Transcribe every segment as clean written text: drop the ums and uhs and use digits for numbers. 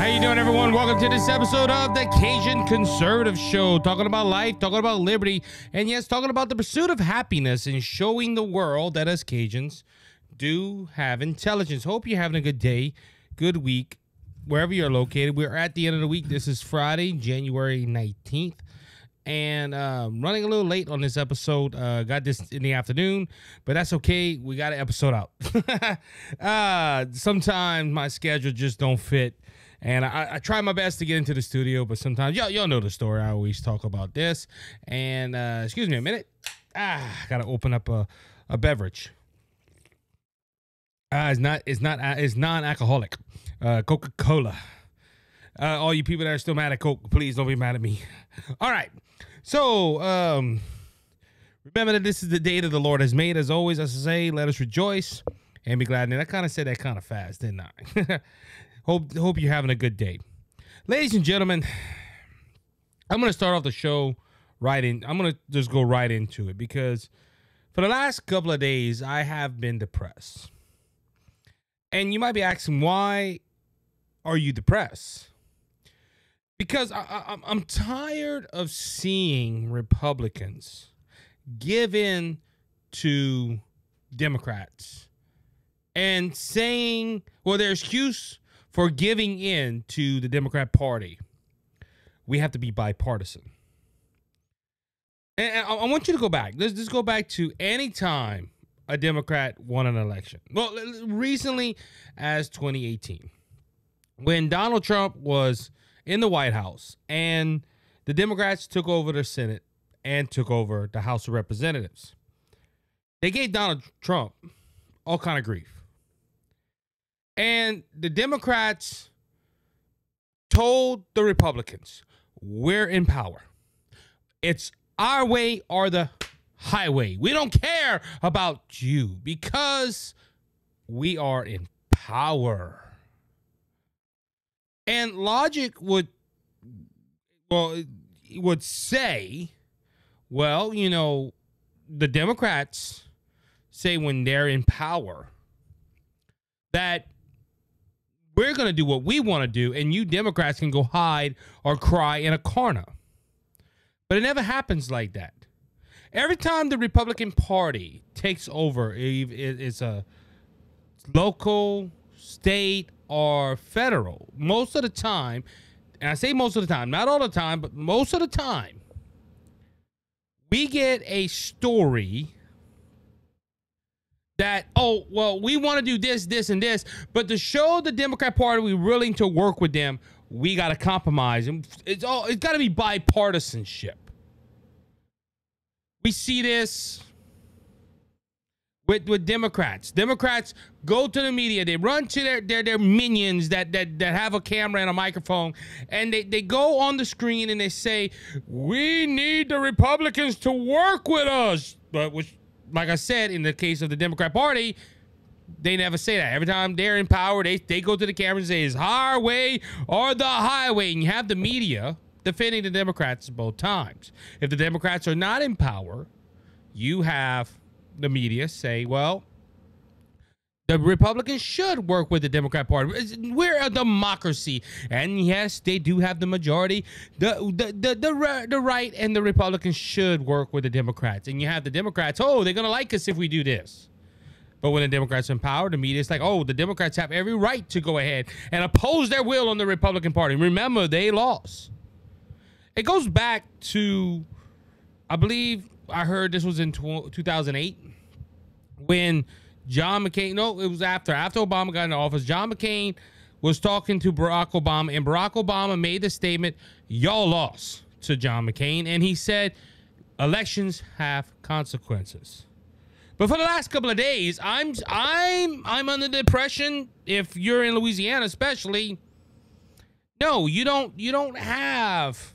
How you doing, everyone? Welcome to this episode of the Cajun Conservative Show, talking about life, talking about liberty, and yes, talking about the pursuit of happiness and showing the world that us Cajuns do have intelligence. Hope you're having a good day, good week, wherever you're located. We're at the end of the week. This is Friday, January 19th. And running a little late on this episode. Got this in the afternoon, but that's okay. We got an episode out. Sometimes my schedule just don't fit, and I try my best to get into the studio, but sometimes y'all know the story. I always talk about this. And excuse me a minute. Gotta open up a beverage. It's non-alcoholic. Coca-Cola. All you people that are still mad at Coke, please don't be mad at me. All right. So, remember that this is the day that the Lord has made. As always, as I say, let us rejoice and be glad. And I kind of said that kind of fast, didn't I? Hope you're having a good day. Ladies and gentlemen, I'm going to start off the show I'm going to just go right into it because for the last couple of days, I have been depressed. And you might be asking, why are you depressed? Because I'm tired of seeing Republicans give in to Democrats and saying, well, their excuse for giving in to the Democrat Party, we have to be bipartisan. And I want you to go back. Let's go back to any time a Democrat won an election. Well, recently as 2018, when Donald Trump was in the White House and the Democrats took over the Senate and took over the House of Representatives. They gave Donald Trump all kind of grief. And the Democrats told the Republicans, we're in power. It's our way or the highway. We don't care about you because we are in power. And logic would say, well, you know, the Democrats say when they're in power that we're going to do what we want to do, and you Democrats can go hide or cry in a corner. But it never happens like that. Every time the Republican Party takes over, it's a local, state, or federal, most of the time, and I say most of the time, not all the time, but most of the time, we get a story that, oh, well, we want to do this, this, and this, but to show the Democrat Party we're willing to work with them, we got to compromise. And it's got to be bipartisanship. We see this with Democrats. Democrats go to the media. They run to their minions that have a camera and a microphone, and they go on the screen and they say, we need the Republicans to work with us. But which, like I said, in the case of the Democrat Party, they never say that. Every time they're in power, they go to the camera and say, it's our way or the highway. And you have the media defending the Democrats both times. If the Democrats are not in power, you have the media say, well, the Republicans should work with the Democrat Party. We're a democracy. And yes, they do have the majority. The right and the Republicans should work with the Democrats. And you have the Democrats, oh, they're going to like us if we do this. But when the Democrats are in power, the media is like, oh, the Democrats have every right to go ahead and oppose their will on the Republican Party. Remember, they lost. It goes back to, I believe, I heard this was in 2008 when John McCain, no, it was after Obama got into office. John McCain was talking to Barack Obama, and Barack Obama made the statement, y'all lost to John McCain. And he said, elections have consequences. But for the last couple of days, I'm under the impression, if you're in Louisiana especially, no, you don't have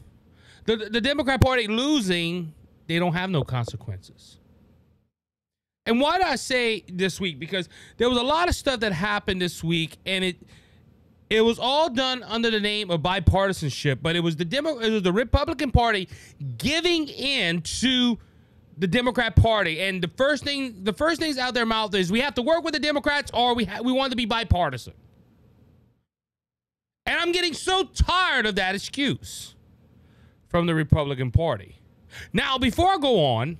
the Democrat Party losing. They don't have no consequences. And why do I say this week? Because there was a lot of stuff that happened this week, and it was all done under the name of bipartisanship, but it was the Republican Party giving in to the Democrat Party, and the first things out their mouth is we have to work with the Democrats or we want to be bipartisan. And I'm getting so tired of that excuse from the Republican Party. Now, before I go on,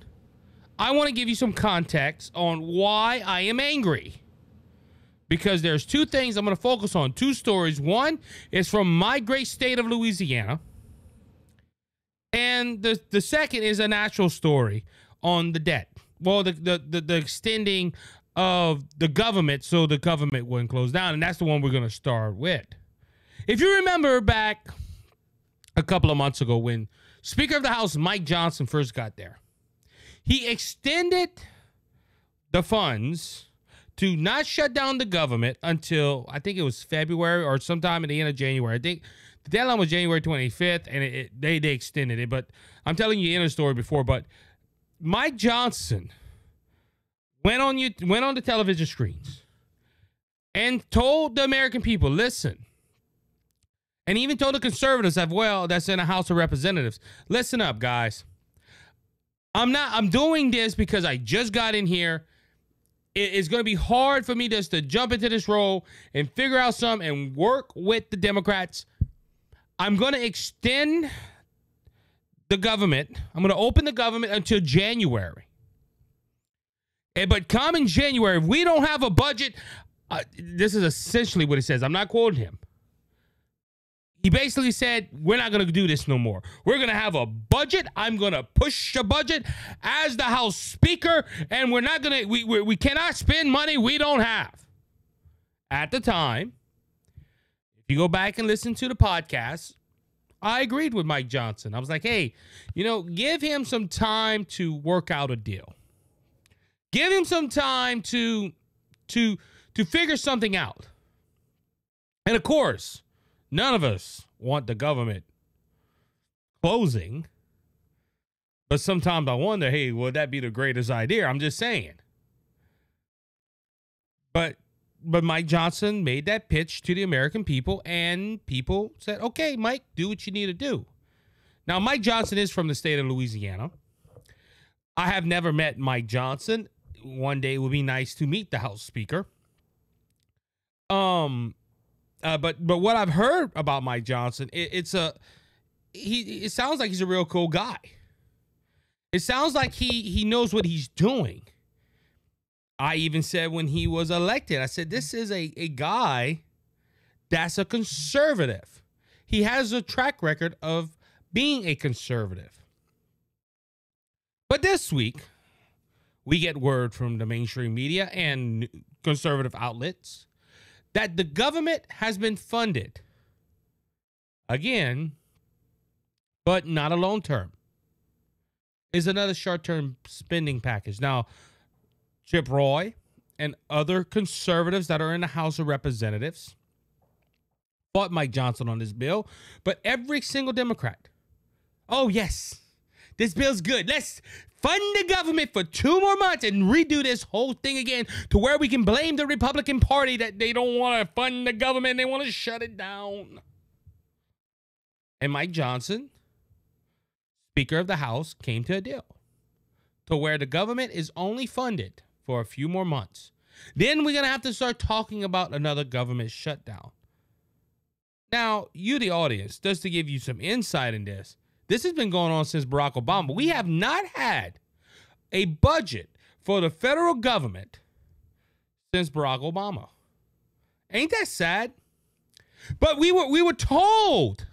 I want to give you some context on why I am angry. Because there's two things I'm going to focus on, two stories. One is from my great state of Louisiana. And the second is a natural story on the debt. Well, the extending of the government so the government wouldn't close down. And that's the one we're going to start with. If you remember back a couple of months ago when Speaker of the House Mike Johnson first got there, he extended the funds to not shut down the government until, I think it was February or sometime at the end of January. I think the deadline was January 25th, and they extended it. But I'm telling you the inner story before. But Mike Johnson went on the television screens and told the American people, listen, and even told the conservatives as well that's in the House of Representatives, listen up, guys. I'm doing this because I just got in here. It's going to be hard for me just to jump into this role and figure out something and work with the Democrats. I'm going to extend the government. I'm going to open the government until January. But come in January, if we don't have a budget, this is essentially what it says. I'm not quoting him. He basically said, we're not going to do this no more. We're going to have a budget. I'm going to push a budget as the House Speaker, and we're not going to, we cannot spend money we don't have. At the time, if you go back and listen to the podcast, I agreed with Mike Johnson. I was like, hey, give him some time to work out a deal. Give him some time to figure something out. And of course, none of us want the government closing. But sometimes I wonder, hey, would that be the greatest idea? I'm just saying. But Mike Johnson made that pitch to the American people, and people said, okay, Mike, do what you need to do. Now, Mike Johnson is from the state of Louisiana. I have never met Mike Johnson. One day it would be nice to meet the House Speaker. But what I've heard about Mike Johnson, it sounds like he's a real cool guy. It sounds like he knows what he's doing. I even said when he was elected, I said, this is a guy that's a conservative. He has a track record of being a conservative. But this week, we get word from the mainstream media and conservative outlets that the government has been funded again, but not a long-term. Is another short-term spending package. Now, Chip Roy and other conservatives that are in the House of Representatives fought Mike Johnson on this bill, but every single Democrat, oh yes, this bill's good. Let's fund the government for 2 more months and redo this whole thing again to where we can blame the Republican Party that they don't want to fund the government. They want to shut it down. And Mike Johnson, Speaker of the House, came to a deal to where the government is only funded for a few more months. Then we're going to have to start talking about another government shutdown. Now, you, the audience, just to give you some insight in this, this has been going on since Barack Obama. We have not had a budget for the federal government since Barack Obama. Ain't that sad? But we were told.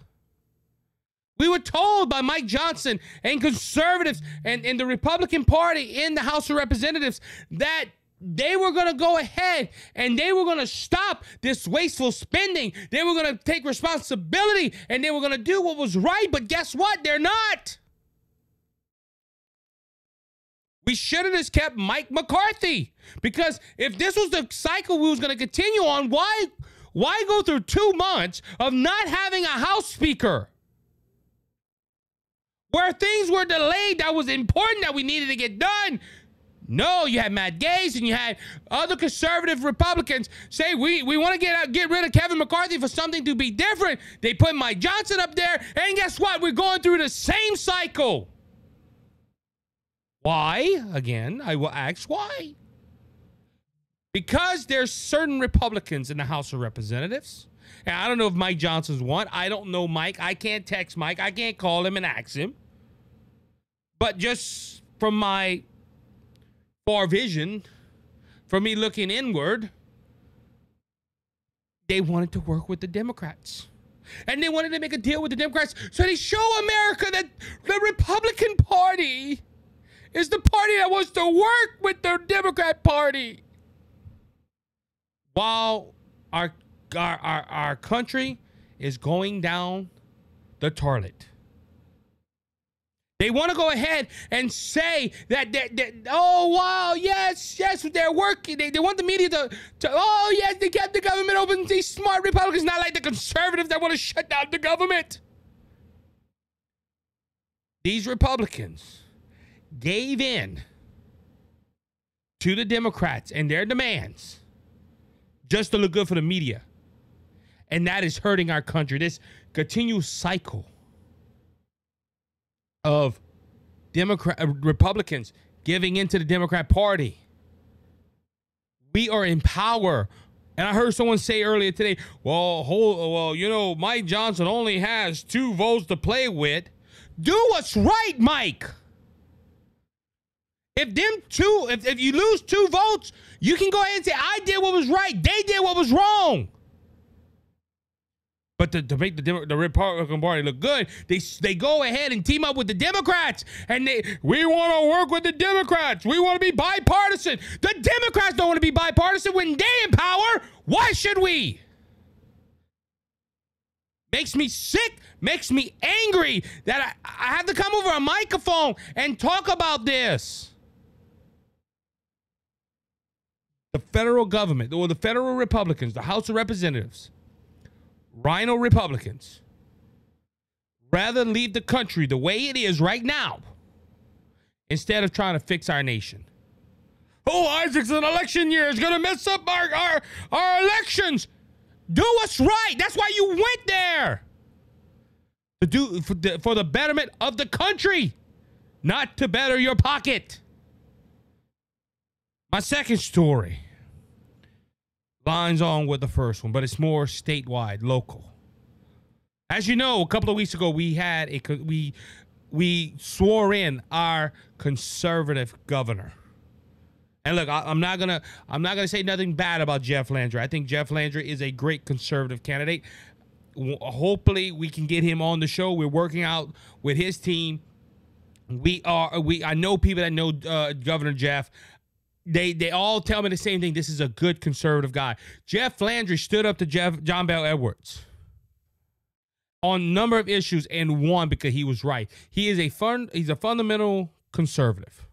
We were told by Mike Johnson and conservatives and the Republican Party in the House of Representatives that they were going to go ahead and they were going to stop this wasteful spending. They were going to take responsibility and they were going to do what was right. But guess what? They're not. We should have just kept Mike McCarthy, because if this was the cycle we was going to continue on, why go through 2 months of not having a House Speaker? Where things were delayed that was important that we needed to get done. No, you had Matt Gaetz and you had other conservative Republicans say we want to get rid of Kevin McCarthy for something to be different. They put Mike Johnson up there, and guess what? We're going through the same cycle. Why? Again, I will ask why. Because there's certain Republicans in the House of Representatives And I don't know if Mike Johnson's one. I don't know Mike. I can't text Mike. I can't call him and ask him. But just from my far vision, from me looking inward, they wanted to work with the Democrats. And they wanted to make a deal with the Democrats so they show America that the Republican Party is the party that wants to work with the Democrat Party. While our country is going down the toilet. They want to go ahead and say that oh, wow, yes, they're working. They want the media to, oh, yes, they kept the government open. These smart Republicans, not like the conservatives that want to shut down the government. These Republicans gave in to the Democrats and their demands just to look good for the media. And that is hurting our country. This continuous cycle of Republicans giving into the Democrat Party. We are in power. And I heard someone say earlier today, well, you know, Mike Johnson only has 2 votes to play with. Do what's right, Mike. If you lose 2 votes, you can go ahead and say, I did what was right. They did what was wrong. But to make the Republican Party look good, they go ahead and team up with the Democrats. And we want to work with the Democrats. We want to be bipartisan. The Democrats don't want to be bipartisan when they're in power. Why should we? Makes me sick, makes me angry that I have to come over a microphone and talk about this. The federal government, or the federal Republicans, the House of Representatives, Rhino Republicans, rather leave the country the way it is right now instead of trying to fix our nation. Oh, Isaac's an election year. It's going to mess up our elections. Do what's right. That's why you went there. To do for the betterment of the country, not to better your pocket. My second story lines on with the first one, but it's more statewide, local. As you know, a couple of weeks ago, we swore in our conservative governor. And look, I'm not gonna say nothing bad about Jeff Landry. I think Jeff Landry is a great conservative candidate. Hopefully, we can get him on the show. We're working out with his team. I know people that know Governor Jeff. They all tell me the same thing. This is a good conservative guy. Jeff Landry stood up to John Bel Edwards on a number of issues and won because he was right. He's a fundamental conservative.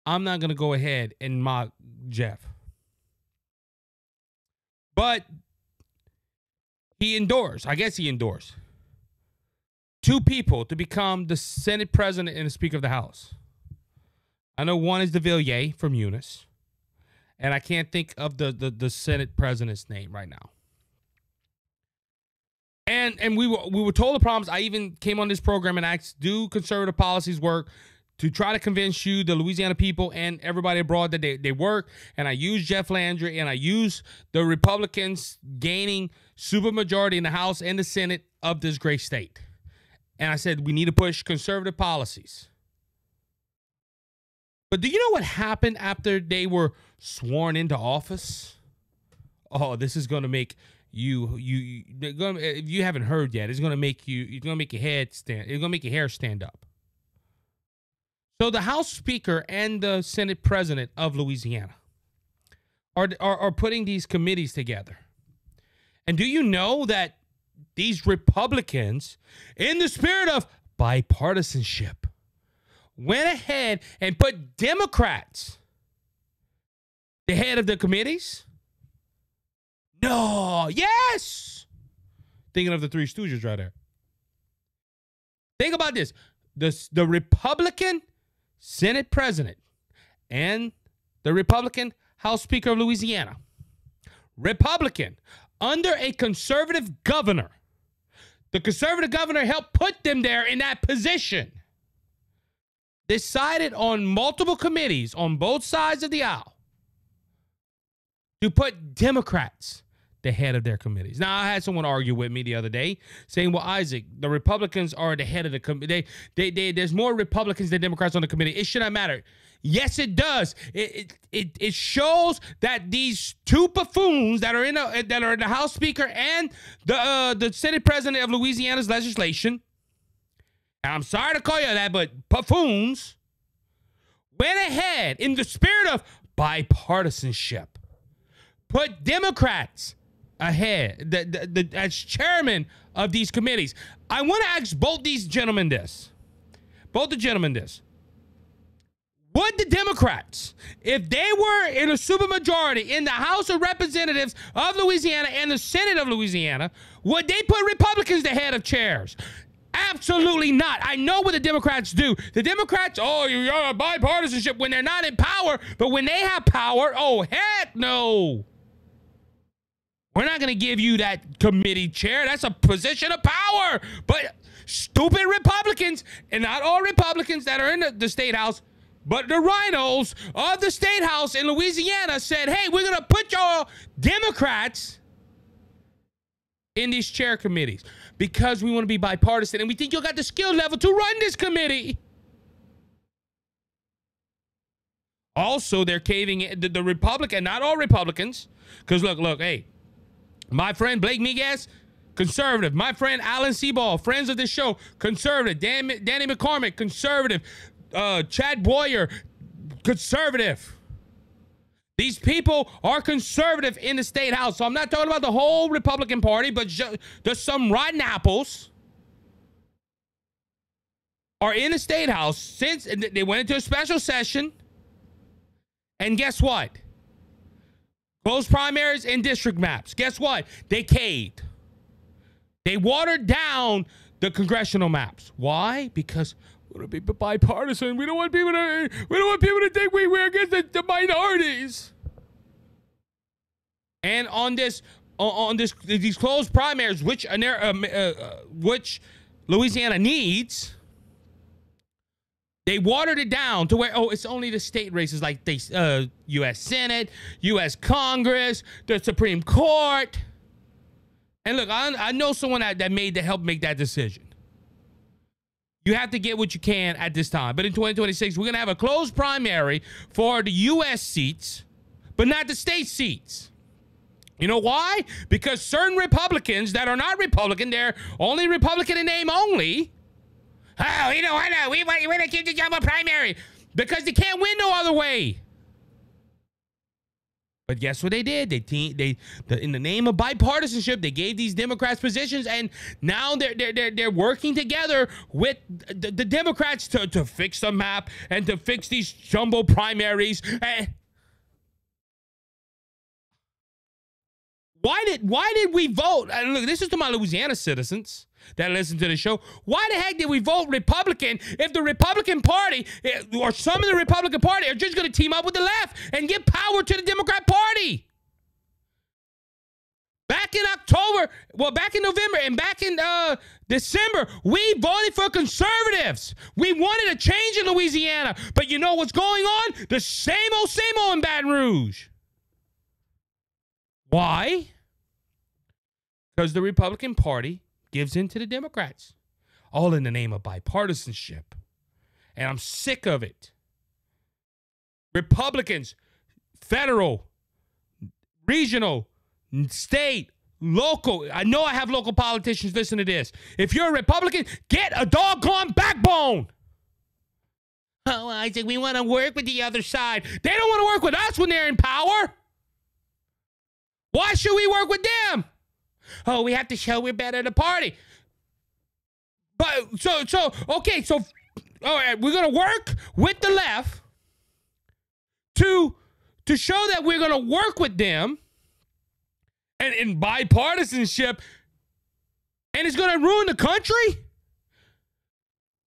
I'm not going to go ahead and mock Jeff. But he endorsed 2 people to become the Senate President and the Speaker of the House. I know one is de Villiers from Eunice, and I can't think of the Senate President's name right now. And we were told the problems. I even came on this program and asked, do conservative policies work, to try to convince you, the Louisiana people and everybody abroad, that they work. And I used Jeff Landry, and I used the Republicans gaining supermajority in the House and the Senate of this great state. And I said, we need to push conservative policies. But do you know what happened after they were sworn into office? Oh, this is going to make if you haven't heard yet, it's going to make your head stand. It's going to make your hair stand up. So the House Speaker and the Senate President of Louisiana are putting these committees together. And do you know that these Republicans, in the spirit of bipartisanship, went ahead and put Democrats the head of the committees? No, yes. Thinking of the Three Stooges right there. Think about this. The Republican Senate President and the Republican House Speaker of Louisiana. Republican under a conservative governor. The conservative governor helped put them there in that position. Decided on multiple committees on both sides of the aisle to put Democrats the head of their committees. Now, I had someone argue with me the other day saying, well, Isaac, the Republicans are the head of the committee. There's more Republicans than Democrats on the committee. It should not matter. Yes, it does. It shows that these two buffoons that are in the House Speaker and the Senate President of Louisiana's legislation, and I'm sorry to call you that, but buffoons, went ahead in the spirit of bipartisanship, put Democrats ahead as chairman of these committees. I want to ask both the gentlemen this. Would the Democrats, if they were in a supermajority in the House of Representatives of Louisiana and the Senate of Louisiana, would they put Republicans the head of chairs? Absolutely not. I know what the Democrats do. The Democrats, oh, you're a bipartisanship when they're not in power, but when they have power, oh, heck no. We're not going to give you that committee chair. That's a position of power. But stupid Republicans, and not all Republicans that are in the state house, but the rhinos of the state house in Louisiana said, hey, we're going to put your Democrats in these chair committees because we want to be bipartisan and we think you got the skill level to run this committee. Also, they're caving in the Republican, not all Republicans, because look, hey, my friend Blake Miguez, conservative. My friend Alan Seball, friends of this show, conservative. Danny McCormick, conservative. Chad Boyer, conservative. These people are conservative in the state house. So I'm not talking about the whole Republican Party, but there's some rotten apples are in the state house since they went into a special session. And guess what? Closed primaries and district maps. Guess what? They caved. They watered down the congressional maps. Why? Because we want to be bipartisan. We don't want people to think we're against the minorities. And on these closed primaries, which Louisiana needs, they watered it down to where, oh, it's only the state races like the U.S. Senate, U.S. Congress, the Supreme Court. And look, I know someone that helped make that decision. You have to get what you can at this time. But in 2026, we're going to have a closed primary for the U.S. seats, but not the state seats. You know why? Because certain Republicans that are not Republican, they're only Republican in name only. Oh, you know, I know. We want to keep the jumbo primary because they can't win no other way. But guess what they did? They in the name of bipartisanship, they gave these Democrats positions, and now they're working together with the Democrats to fix the map and to fix these jumbo primaries. Why did we vote? And look, this is to my Louisiana citizens that listen to the show. Why the heck did we vote Republican if the Republican Party or some of the Republican Party are just going to team up with the left and give power to the Democrat Party? Back in October, well, back in November and back in December, we voted for conservatives. We wanted a change in Louisiana. But you know what's going on? The same old in Baton Rouge. Why? Because the Republican Party gives in to the Democrats, all in the name of bipartisanship. And I'm sick of it. Republicans, federal, regional, state, local. I know I have local politicians listen to this. If you're a Republican, get a doggone backbone. Oh, Isaac, we want to work with the other side. They don't want to work with us when they're in power. Why should we work with them? Oh, we have to show we're better than the party. But okay, all right, we're gonna work with the left to show that we're gonna work with them and in bipartisanship, and it's gonna ruin the country.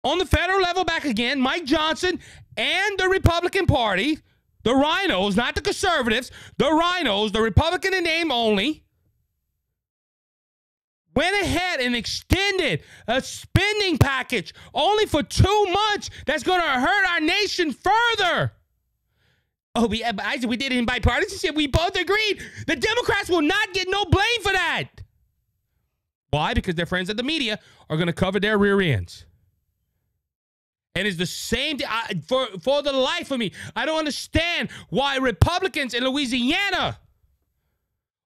On the federal level, back again, Mike Johnson and the Republican Party, the rhinos, not the conservatives, the rhinos, the Republican in name only, went ahead and extended a spending package only for 2 months that's going to hurt our nation further. Oh, but Isaac, we did it in bipartisanship. We both agreed. The Democrats will not get no blame for that. Why? Because their friends at the media are going to cover their rear ends. And it's the same thing. For the life of me, I don't understand why Republicans in Louisiana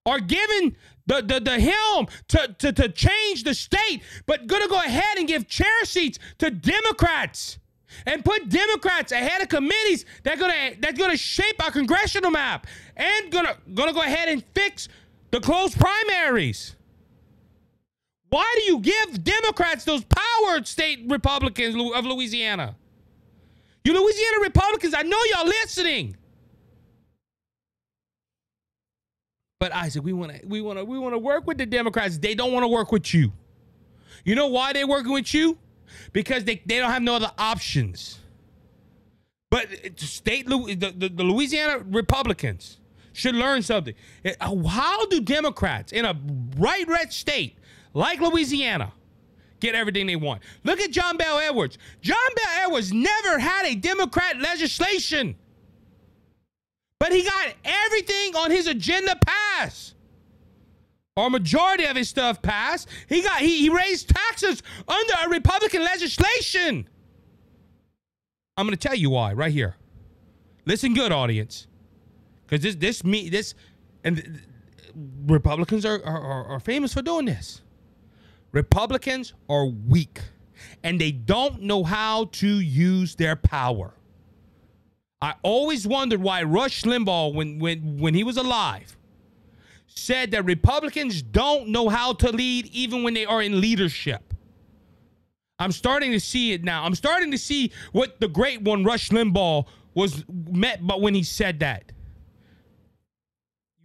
are giving the helm to change the state, but going to go ahead and give chair seats to Democrats and put Democrats ahead of committees that's gonna shape our congressional map and gonna go ahead and fix the closed primaries. Why do you give Democrats those powered state Republicans of Louisiana? You Louisiana Republicans, I know y'all listening. But Isaac, we want to work with the Democrats. They don't want to work with you. You know why they're working with you? Because they don't have no other options. But the Louisiana Republicans should learn something. How do Democrats in a bright red state like Louisiana get everything they want? Look at John Bel Edwards. John Bel Edwards never had a Democrat legislation, but he got everything on his agenda passed, or majority of his stuff passed. He raised taxes under a Republican legislation. I'm going to tell you why right here. Listen good, audience, because Republicans are famous for doing this. Republicans are weak, and they don't know how to use their power. I always wondered why Rush Limbaugh, when he was alive, said that Republicans don't know how to lead even when they are in leadership. I'm starting to see it now. I'm starting to see what the great one Rush Limbaugh meant, but when he said that.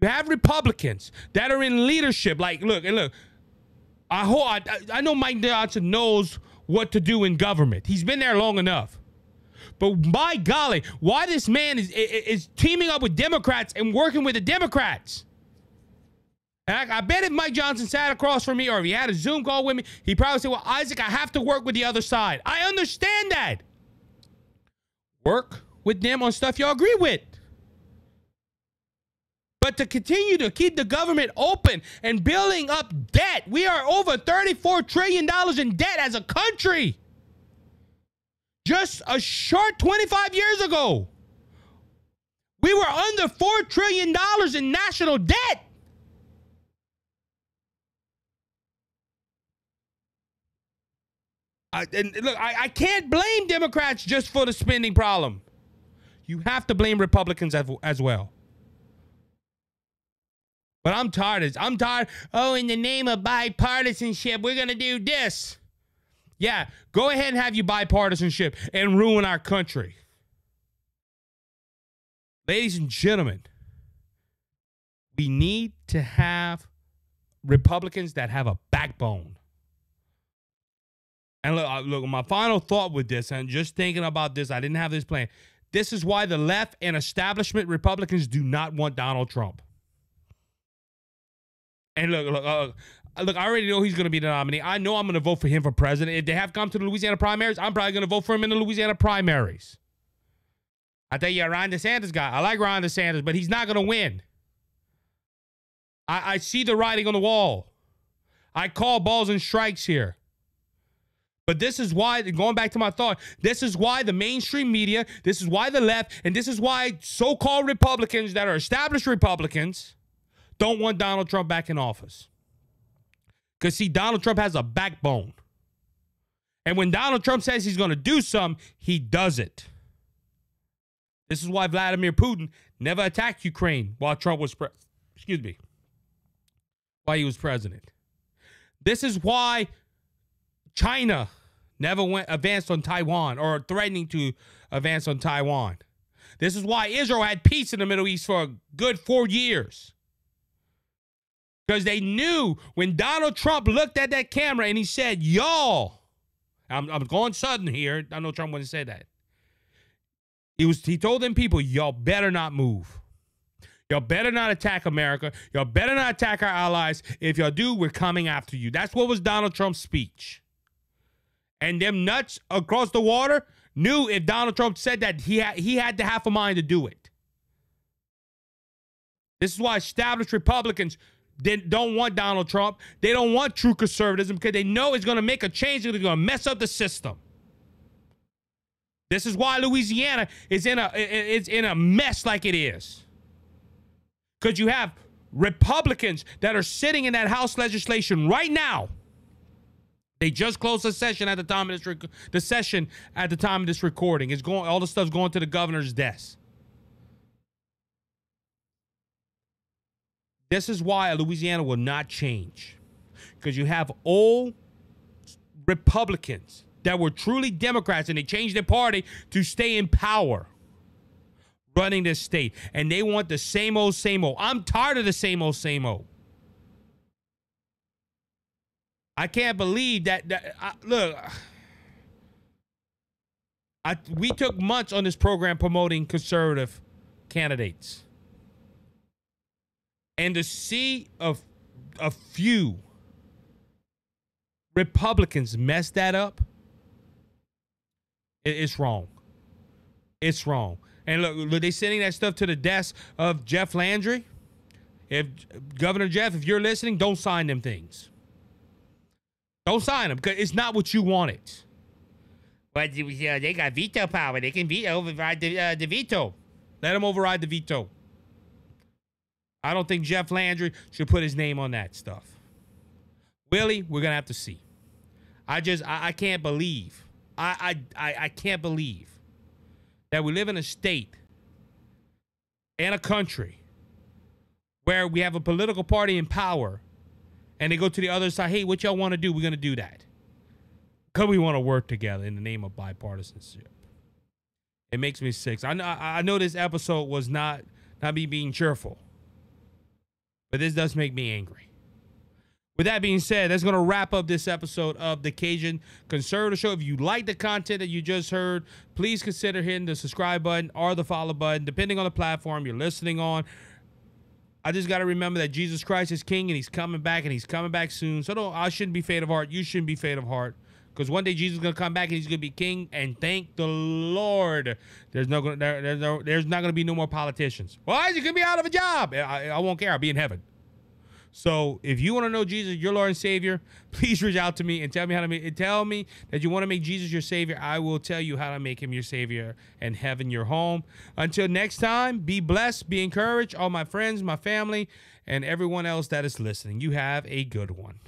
You have Republicans that are in leadership. Like, look. I know Mike Johnson knows what to do in government. He's been there long enough. But my golly, why this man is teaming up with Democrats and working with the Democrats? And I bet if Mike Johnson sat across from me or if he had a Zoom call with me, he'd probably say, well, Isaac, I have to work with the other side. I understand that. Work with them on stuff y'all agree with. But to continue to keep the government open and building up debt, we are over $34 trillion in debt as a country. Just a short 25 years ago, we were under $4 trillion in national debt. I can't blame Democrats just for the spending problem. You have to blame Republicans as well. But I'm tired. Oh, in the name of bipartisanship, we're going to do this. Yeah, go ahead and have your bipartisanship and ruin our country. Ladies and gentlemen, we need to have Republicans that have a backbone. And look, my final thought with this, and just thinking about this, I didn't have this plan. This is why the left and establishment Republicans do not want Donald Trump. And look, I already know he's going to be the nominee. I know I'm going to vote for him for president. If they have come to the Louisiana primaries, I'm probably going to vote for him in the Louisiana primaries. I tell you, Ron DeSantis guy. I like Ron DeSantis, but he's not going to win. I see the writing on the wall. I call balls and strikes here. But this is why, going back to my thought, this is why the mainstream media, this is why the left, and this is why so-called Republicans that are established Republicans don't want Donald Trump back in office. Because, see, Donald Trump has a backbone. And when Donald Trump says he's going to do something, he does it. This is why Vladimir Putin never attacked Ukraine while Trump was while he was president. This is why China never advanced on Taiwan or threatening to advance on Taiwan. This is why Israel had peace in the Middle East for a good 4 years. Because they knew when Donald Trump looked at that camera and he said, y'all, I'm going Southern here. I know Trump wouldn't say that. He told them people, y'all better not move. Y'all better not attack America. Y'all better not attack our allies. If y'all do, we're coming after you. That's what was Donald Trump's speech. And them nuts across the water knew if Donald Trump said that, he had to have a mind to do it. This is why established Republicans don't want Donald Trump. They don't want true conservatism because they know it's going to make a change. It's going to mess up the system. This is why Louisiana is in a mess like it is. Because you have Republicans that are sitting in that House legislation right now. They just closed the session at the time of this recording. It's going. All the stuff's going to the governor's desk. This is why Louisiana will not change. Because you have old Republicans that were truly Democrats and they changed their party to stay in power running this state. And they want the same old, same old. I'm tired of the same old, same old. I can't believe that. Look, we took months on this program promoting conservative candidates. And to see a few Republicans mess that up, it's wrong. It's wrong. And look, they're sending that stuff to the desk of Jeff Landry. If Governor Jeff, if you're listening, don't sign them things. Don't sign them because it's not what you wanted. But they got veto power. They can override the veto. Let them override the veto. I don't think Jeff Landry should put his name on that stuff. Willie, we're gonna have to see. I can't believe. I can't believe that we live in a state and a country where we have a political party in power and they go to the other side, hey, what y'all want to do? We're going to do that. Because we want to work together in the name of bipartisanship. It makes me sick. I know this episode was not me being cheerful, but this does make me angry. With that being said, that's going to wrap up this episode of the Cajun Conservative Show. If you like the content that you just heard, please consider hitting the subscribe button or the follow button, depending on the platform you're listening on. I just got to remember that Jesus Christ is King, and he's coming back, and he's coming back soon. So I shouldn't be faint of heart. You shouldn't be faint of heart. Because one day Jesus is going to come back, and he's going to be king, and thank the Lord. There's not going to be no more politicians. Why is he going to be out of a job? I won't care. I'll be in heaven. So if you want to know Jesus, your Lord and Savior, please reach out to me and tell me that you want to make Jesus your Savior. I will tell you how to make him your Savior and heaven your home. Until next time, be blessed, be encouraged. All my friends, my family, and everyone else that is listening, you have a good one.